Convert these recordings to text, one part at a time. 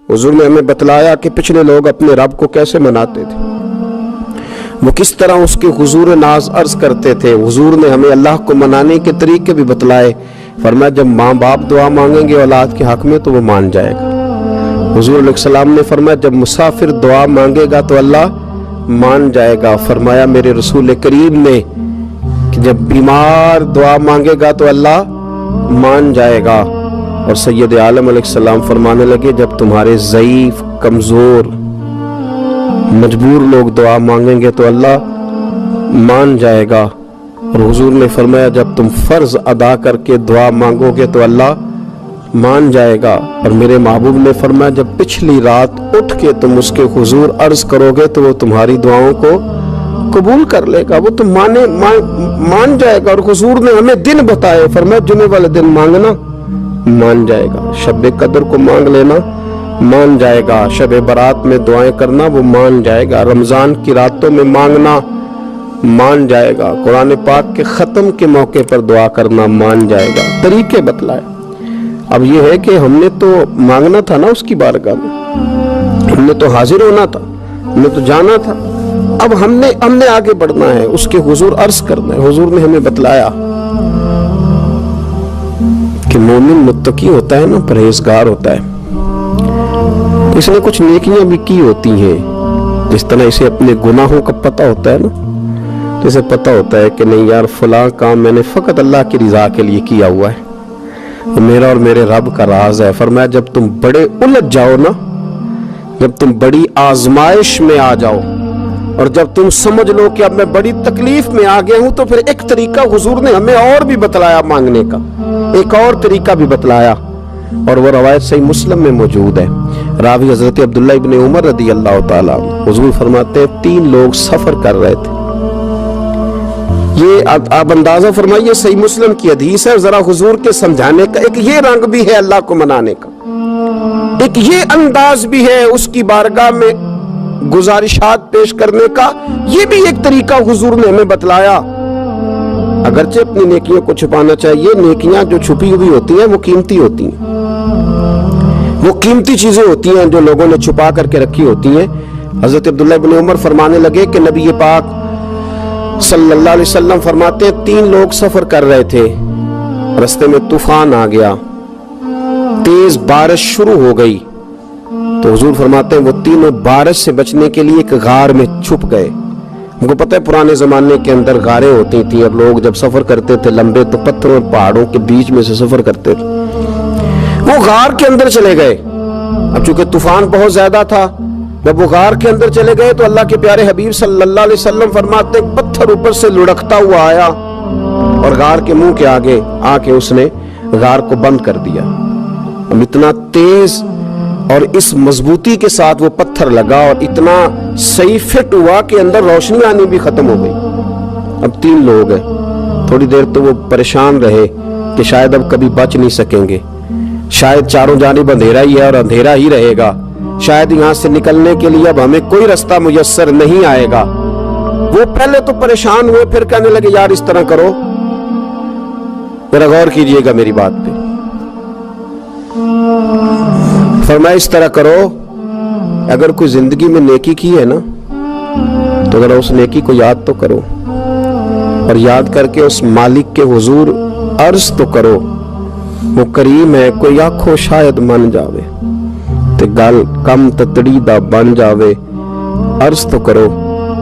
हुजूर ने हमें बतलाया कि पिछले लोग अपने रब को कैसे मनाते थे, वो किस तरह उसके हुजूर नाज अर्ज करते थे। हुजूर ने हमें अल्लाह को मनाने के तरीके भी बतलाए। फरमाया जब माँ बाप दुआ मांगेंगे औलाद के हक में तो वो मान जाएगा। हुजूर अलैहिस्सलाम ने फरमाया जब मुसाफिर दुआ मांगेगा तो अल्लाह मान जाएगा। फरमाया मेरे रसूल करीम ने कि जब बीमार दुआ मांगेगा तो अल्लाह मान जाएगा। और सैयद आलम अलैहिस्सलाम फरमाने लगे जब तुम्हारे ज़ईफ, कमजोर, मजबूर लोग दुआ मांगेंगे तो अल्लाह मान जाएगा। और हुजूर ने फरमाया जब तुम फर्ज अदा करके दुआ मांगोगे तो अल्लाह मान जाएगा। और मेरे महबूब ने फरमाया जब पिछली रात उठ के तुम उसके हुजूर अर्ज करोगे तो वो तुम्हारी दुआओं को कबूल कर लेगा, वो तुम मान जाएगा। और हुजूर ने हमें दिन बताए, फरमाया जुमे वाले दिन मांगना मान जाएगा, शब कदर को मांग लेना मान जाएगा, शब बारात में दुआएं करना वो मान जाएगा, रमजान की रातों में मांगना मान जाएगा, कुरान पाक के ख़त्म के मौके पर दुआ करना मान जाएगा। तरीके बतलाए। अब ये है कि हमने तो मांगना था ना उसकी बारगाह में, हमने तो हाजिर होना था, हमने तो जाना था। अब हमने आगे बढ़ना है, उसके हुजूर अर्ज करना है। हुजूर ने हमें बतलाया कि मोमिन मुत्तकी होता है ना, परहेजगार होता है, इसने कुछ नेकियां भी की होती हैं। जिस तरह इसे अपने गुनाहों का पता होता है ना, तो इसे पता होता है कि नहीं यार फलां काम मैंने फकत अल्लाह की रजा के लिए किया हुआ है, तो मेरा और मेरे रब का राज है। फरमाया जब तुम बड़े उलझ जाओ ना, जब तुम बड़ी आजमाइश में आ जाओ और जब तुम समझ लो कि अब मैं बड़ी तकलीफ में आ गया हूं, तो फिर एक तरीका हुजूर ने हमें और भी बतलाया मांगने का, एक और तरीका भी बतलाया। और वो रवायत सही मुस्लिम में मौजूद है। रावी हजरत अब्दुल्ला इब्न उमर रदी अल्लाह ताला, हुजूर फरमाते हैं 3 लोग सफर कर रहे थे। ये आप अंदाजा फरमाइए, सही मुस्लिम की हदीस है। जरा हुजूर के समझाने का एक ये रंग भी है अल्लाह को मनाने का, एक ये अंदाज भी है उसकी बारगाह में गुजारिशात पेश करने का, ये भी एक तरीका हुजूर ने हमें बतलाया। अगरचे अपनी नेकियों को छुपाना चाहिए, नेकियां जो छुपी हुई होती हैं वो कीमती होती हैं, वो कीमती चीजें होती हैं जो लोगों ने छुपा करके रखी होती हैं। हजरत अब्दुल्ला इब्न उमर फरमाने लगे कि नबी पाक सल्लल्लाहु अलैहि वसल्लम फरमाते हैं 3 लोग सफर कर रहे थे, रास्ते में तूफान आ गया, तेज बारिश शुरू हो गई, तो हुजूर फरमाते हैं वो तीनों बारिश से बचने के लिए एक गार में छुप गए। उनको पता है पुराने जमाने के अंदर गारें होती थी, अब लोग जब सफर करते थे लंबे तो पत्थरों और पहाड़ों के बीच में से सफर करते थे, वो गार के अंदर चले गए। अब चूंकि तूफान बहुत ज्यादा था, जब वो गार के अंदर चले गए तो अल्लाह के प्यारे हबीब सल्लल्लाहु अलैहि वसल्लम फरमाते हैं पत्थर ऊपर से लुढ़कता हुआ आया और गार के मुंह के आगे आके उसने गार को बंद कर दिया। अब इतना तेज और इस मजबूती के साथ वो पत्थर लगा और इतना सही फिट हुआ कि अंदर रोशनी आनी भी खत्म हो गई। अब 3 लोग हैं, थोड़ी देर तो वो परेशान रहे कि शायद अब कभी बच नहीं सकेंगे, शायद चारों जानिब अंधेरा ही है और अंधेरा ही रहेगा, शायद यहां से निकलने के लिए अब हमें कोई रास्ता मुयस्सर नहीं आएगा। वो पहले तो परेशान हुए, फिर कहने लगे यार इस तरह करो, जरा गौर कीजिएगा मेरी बात पे। फरमाया इस तरह करो, अगर कोई जिंदगी में नेकी की है ना तो जरा उस नेकी को याद तो करो और याद करके उस मालिक के हुजूर अर्ज तो करो, वो करीम है, कोई आखो शायद मन जावे ते गल कम ततड़ी दा बन जावे, अर्ज तो करो।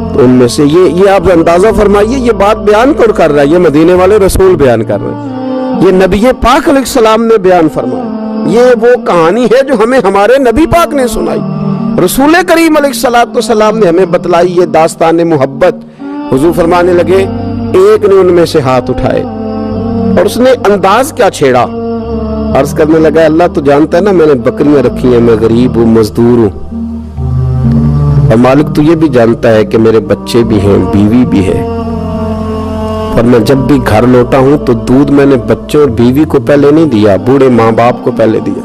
तो उनमें से ये आप अंदाजा फरमाइए, ये बात बयान कौन कर रहा है? ये मदीने वाले रसूल बयान कर रहे हैं, ये नबी पाक अलैहिस्सलाम ने बयान फरमाया। ये वो कहानी है जो हमें हमारे नबी पाक ने सुनाई, रसूल करीम अलैहिस्सलाम ने हमें बतलाई, ये दास्तान मोहब्बत। हुजूर फरमाने लगे, एक ने उनमें से हाथ उठाए और उसने अंदाज क्या छेड़ा, अर्ज करने लगा अल्लाह तो जानता है ना मैंने बकरियां रखी हैं, मैं गरीब हूँ, मजदूर हूँ, और मालिक तो ये भी जानता है कि मेरे बच्चे भी हैं, बीवी भी है, और मैं जब भी घर लौटा हूं तो दूध मैंने बच्चों और बीवी को पहले नहीं दिया, बूढ़े माँ बाप को पहले दिया।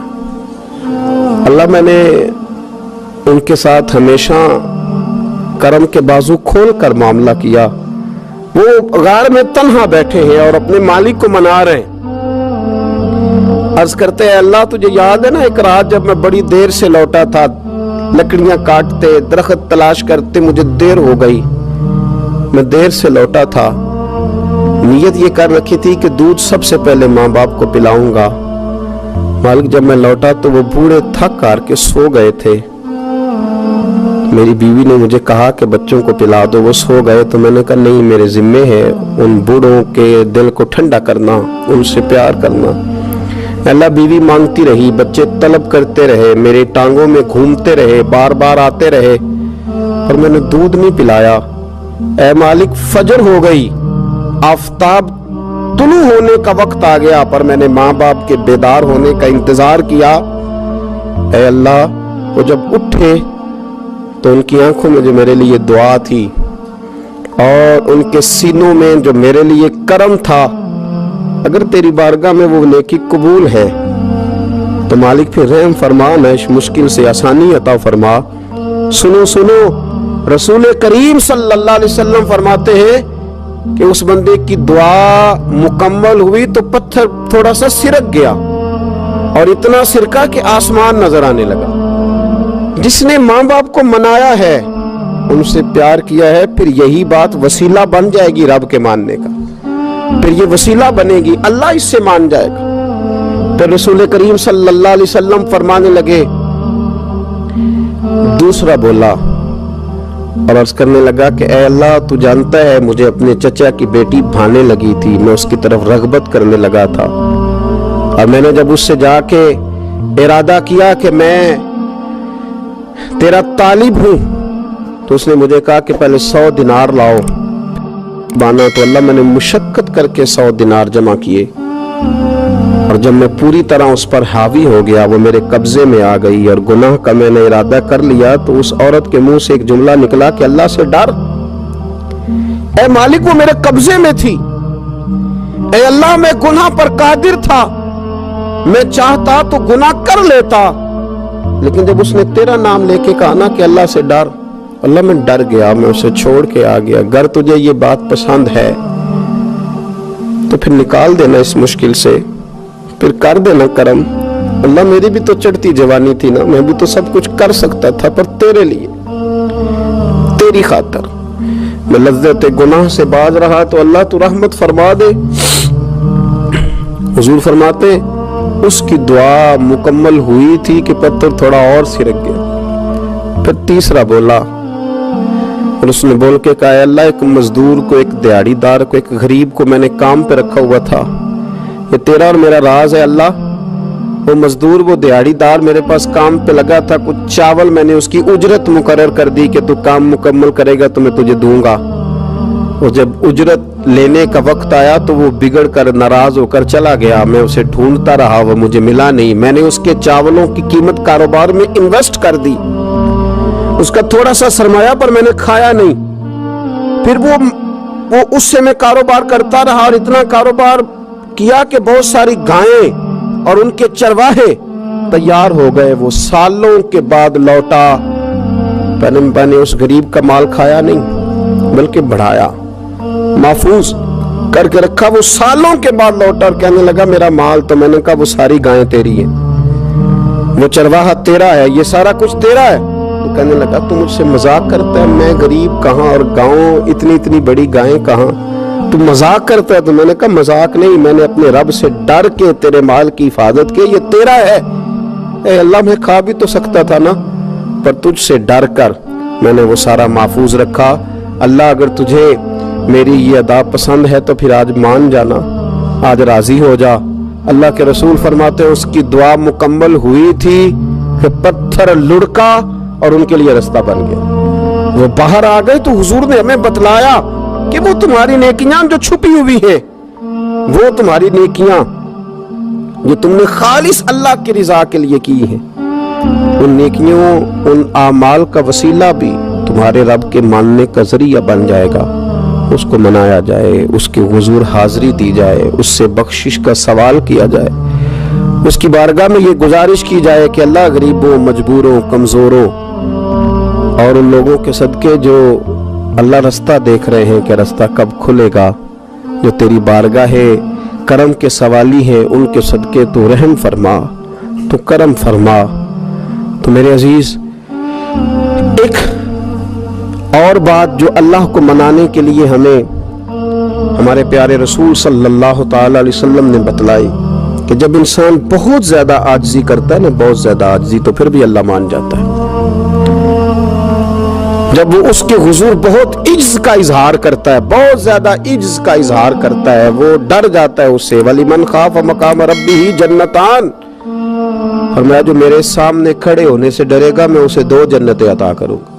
अल्लाह मैंने उनके साथ हमेशा करम के बाजू खोल कर मामला किया। वो गार में तन्हा बैठे हैं और अपने मालिक को मना रहे हैं। अर्ज करते हैं, अल्लाह तुझे याद है ना एक रात जब मैं बड़ी देर से लौटा था, लकड़ियां काटते, दरख्त तलाश करते, मुझे देर हो गई, मैं देर से लौटा था, नीयत ये कर रखी थी कि दूध सबसे पहले माँ बाप को पिलाऊंगा। मालिक जब मैं लौटा तो वो बूढ़े थक हार के सो गए थे। मेरी बीवी ने मुझे कहा कि बच्चों को पिला दो, वो सो गए। तो मैंने कहा नहीं, मेरे जिम्मे है उन बूढ़ों के दिल को ठंडा करना, उनसे प्यार करना। अल्लाह बीवी मांगती रही, बच्चे तलब करते रहे, मेरे टांगों में घूमते रहे, बार बार आते रहे, पर मैंने दूध नहीं पिलाया। ऐ मालिक फजर हो गई, आफताब तुलू होने का वक्त आ गया, पर मैंने माँ बाप के बेदार होने का इंतजार किया। ऐ अल्लाह, वो जब उठे तो उनकी आंखों में जो मेरे लिए दुआ थी और उनके सीनों में जो मेरे लिए करम था, अगर तेरी बारगाह में वो नेकी कबूल है तो मालिक फिर रहम फरमा, न इस मुश्किल से आसानी अता फरमा। सुनो सुनो, रसूल करीम सल्लल्लाहु अलैहि वसल्लम फरमाते हैं कि उस बंदे की दुआ मुकम्मल हुई तो पत्थर थोड़ा सा सिरक गया और इतना सिरका कि आसमान नजर आने लगा। जिसने माँ बाप को मनाया है, उनसे प्यार किया है, फिर यही बात वसीला बन जाएगी रब के मानने का, फिर ये वसीला बनेगी, अल्लाह इससे मान जाएगा। फिर रसूल करीम सल्लल्लाहु अलैहि वसल्लम फरमाने लगे, दूसरा बोला और अर्ज करने लगा कि ऐ अल्लाह, तू जानता है मुझे अपने चचा की बेटी भाने लगी थी, मैं उसकी तरफ रगबत करने लगा था, और मैंने जब उससे जाके इरादा किया कि मैं तेरा तालिब हूं, तो उसने मुझे कहा कि पहले 100 दिनार लाओ बाना। तो अल्लाह, मैंने मुशक्कत करके 100 दिनार जमा किए, और जब मैं पूरी तरह उस पर हावी हो गया, वो मेरे कब्जे में आ गई और गुनाह का मैंने इरादा कर लिया, तो उस औरत के मुंह से एक जुमला निकला कि अल्लाह से डर। ऐ मालिक, वो मेरे कब्जे में थी। ऐ अल्लाह, मैं गुनाह पर कादिर था, मैं चाहता तो गुनाह कर लेता, लेकिन जब उसने तेरा नाम लेके कहा ना कि अल्लाह से डर, अल्लाह मैं डर गया, मैं उसे छोड़ के आ गया। अगर तुझे ये बात पसंद है तो फिर निकाल देना इस मुश्किल से, फिर कर देना करम। अल्लाह, मेरी भी तो चढ़ती जवानी थी ना, मैं भी तो सब कुछ कर सकता था, पर तेरे लिए, तेरी खातर मैं लज्जत गुनाह से बाज रहा, तो अल्लाह तू रहमत फरमा दे। हुजूर फरमाते, उसकी दुआ मुकम्मल हुई थी कि पत्थर थोड़ा और सिरक गया। फिर तीसरा बोला और उसने बोल के कहा, अल्लाह, एक मजदूर को, एक दिहाड़ीदार को, एक गरीब को मैंने काम पे रखा हुआ था, ये तेरा और मेरा राज है अल्लाह। वो मजदूर, वो दिहाड़ीदार मेरे पास काम पे लगा था, कुछ चावल मैंने उसकी उजरत मुकर्रर कर दी कि तू काम मुकम्मल करेगा तो मैं तुझे दूंगा। और जब उजरत लेने का वक्त आया तो वो बिगड़ कर नाराज होकर चला गया। मैं उसे ढूंढता रहा, वो मुझे मिला नहीं। मैंने उसके चावलों की कीमत कारोबार में इन्वेस्ट कर दी, उसका थोड़ा सा सरमाया, पर मैंने खाया नहीं। फिर वो उससे मैं कारोबार करता रहा और इतना कारोबार किया कि बहुत सारी गायें और उनके चरवाहे तैयार हो गए। वो सालों के बाद लौटा, मैंने उस गरीब का माल खाया नहीं बल्कि बढ़ाया, महफूज करके रखा। वो सालों के बाद लौटा और कहने लगा, मेरा माल। तो मैंने कहा, वो सारी गायें तेरी है, वो चरवाहा तेरा है, ये सारा कुछ तेरा है। तो कहने लगा, तू मुझसे मजाक करता है, मैं गरीब कहाँ और गाँव इतनी इतनी बड़ी गायें कहाँ, तू मजाक करता है। तो मैंने कहा, मजाक नहीं, मैंने अपने रब से डर के तेरे माल की हिफाजत की, ये तेरा है। ए अल्लाह, मैं खा भी तो सकता था ना, पर तुझसे डर कर मैंने वो सारा महफूज रखा। अल्लाह, अगर तुझे मेरी ये अदा पसंद है तो फिर आज मान जाना, आज राजी हो जा। अल्लाह के रसूल फरमाते हैं, उसकी दुआ मुकम्मल हुई थी कि पत्थर लुढ़का और उनके लिए रास्ता बन गया। वो बाहर आ गए तो हुजूर ने हमें बतलाया कि वो तुम्हारी नेकियां जो छुपी हुई है, वो तुम्हारी नेकियां जो तुमने खालिस अल्लाह की रिजा के लिए की है, उन नेकियों, उन आमाल का वसीला भी तुम्हारे रब के मानने का जरिया बन जाएगा। उसको मनाया जाए, उसके हुजूर हाजिरी दी जाए, उससे बख्शिश का सवाल किया जाए, उसकी बारगाह में ये गुजारिश की जाए कि अल्लाह, गरीबों, मजबूरों, कमजोरों और उन लोगों के सदके जो अल्लाह रास्ता देख रहे हैं कि रास्ता कब खुलेगा, जो तेरी बारगाह کرم کے سوالی ہیں، ان کے صدقے تو رحم فرما، تو کرم فرما۔ تو میرے عزیز، ایک اور بات جو اللہ کو منانے کے لیے ہمیں ہمارے پیارے رسول صلی اللہ تعالی علیہ وسلم نے بتلائی کہ جب انسان بہت زیادہ عاجزی کرتا ہے نا، بہت زیادہ عاجزی، تو پھر بھی اللہ مان جاتا ہے۔ جب وہ اس کے حضور بہت عجز کا اظہار کرتا ہے، بہت زیادہ عجز کا اظہار کرتا ہے، وہ ڈر جاتا ہے اس سے۔ وَلِمَنْ خَافَ مَقَامَ رَبِّهِ جَنَّتَانِ، فرمایا جو میرے سامنے کھڑے ہونے سے ڈرے گا میں اسے 2 جنتیں عطا کروں گا۔